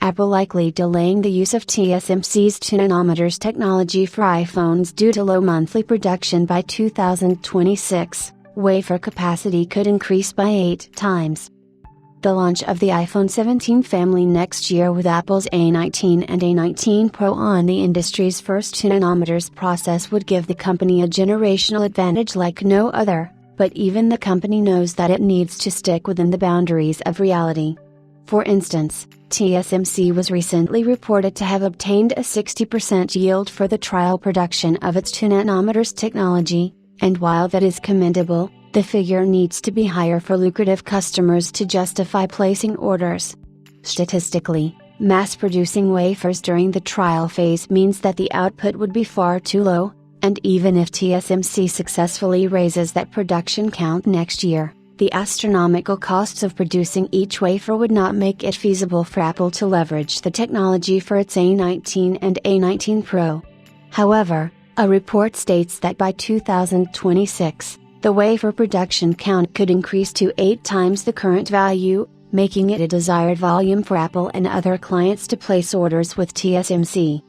Apple likely delaying the use of TSMC's 2 nanometers technology for iPhones due to low monthly production by 2026, wafer capacity could increase by 8 times. The launch of the iPhone 17 family next year with Apple's A19 and A19 Pro on the industry's first 2 nanometers process would give the company a generational advantage like no other, but even the company knows that it needs to stick within the boundaries of reality. For instance, TSMC was recently reported to have obtained a 60% yield for the trial production of its 2 nanometers technology, and while that is commendable, the figure needs to be higher for lucrative customers to justify placing orders. Statistically, mass-producing wafers during the trial phase means that the output would be far too low, and even if TSMC successfully raises that production count next year, the astronomical costs of producing each wafer would not make it feasible for Apple to leverage the technology for its A19 and A19 Pro. However, a report states that by 2026, the wafer production count could increase to 8 times the current value, making it a desired volume for Apple and other clients to place orders with TSMC.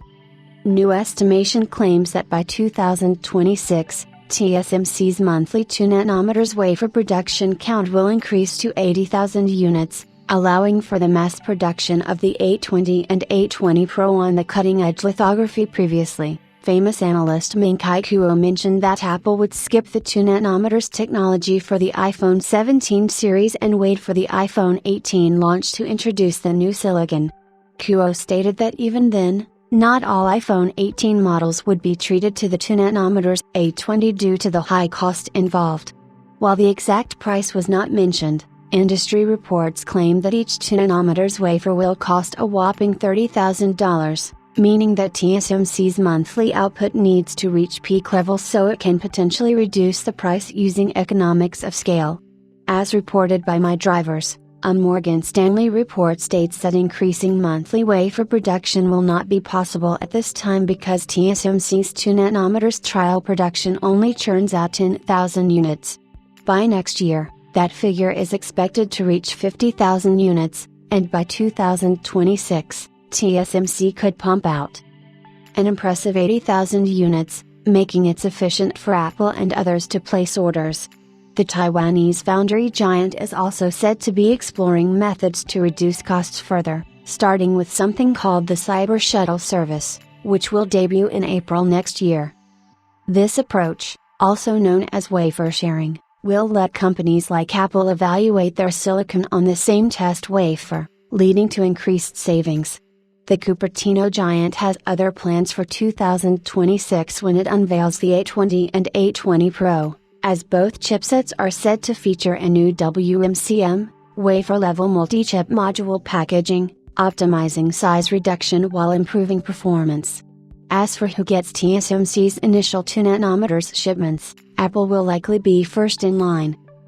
New estimation claims that by 2026, TSMC's monthly 2 nanometers wafer production count will increase to 80,000 units, allowing for the mass production of the A20 and A20 Pro on the cutting-edge lithography previously. Famous analyst Ming-Chi Kuo mentioned that Apple would skip the 2 nanometers technology for the iPhone 17 series and wait for the iPhone 18 launch to introduce the new silicon. Kuo stated that even then, not all iPhone 18 models would be treated to the 2 nanometers A20 due to the high cost involved. While the exact price was not mentioned, industry reports claim that each 2 nanometers wafer will cost a whopping $30,000. Meaning that TSMC's monthly output needs to reach peak levels so it can potentially reduce the price using economics of scale. As reported by MyDrivers, a Morgan Stanley report states that increasing monthly wafer production will not be possible at this time because TSMC's 2 nanometers trial production only churns out 10,000 units. By next year, that figure is expected to reach 50,000 units, and by 2026, TSMC could pump out an impressive 80,000 units, making it sufficient for Apple and others to place orders. The Taiwanese foundry giant is also said to be exploring methods to reduce costs further, starting with something called the Cyber Shuttle service, which will debut in April next year. This approach, also known as wafer sharing, will let companies like Apple evaluate their silicon on the same test wafer, leading to increased savings. The Cupertino giant has other plans for 2026 when it unveils the A20 and A20 Pro, as both chipsets are said to feature a new WMCM, wafer-level multi-chip module packaging, optimizing size reduction while improving performance. As for who gets TSMC's initial 2 nanometers shipments, Apple will likely be first in line,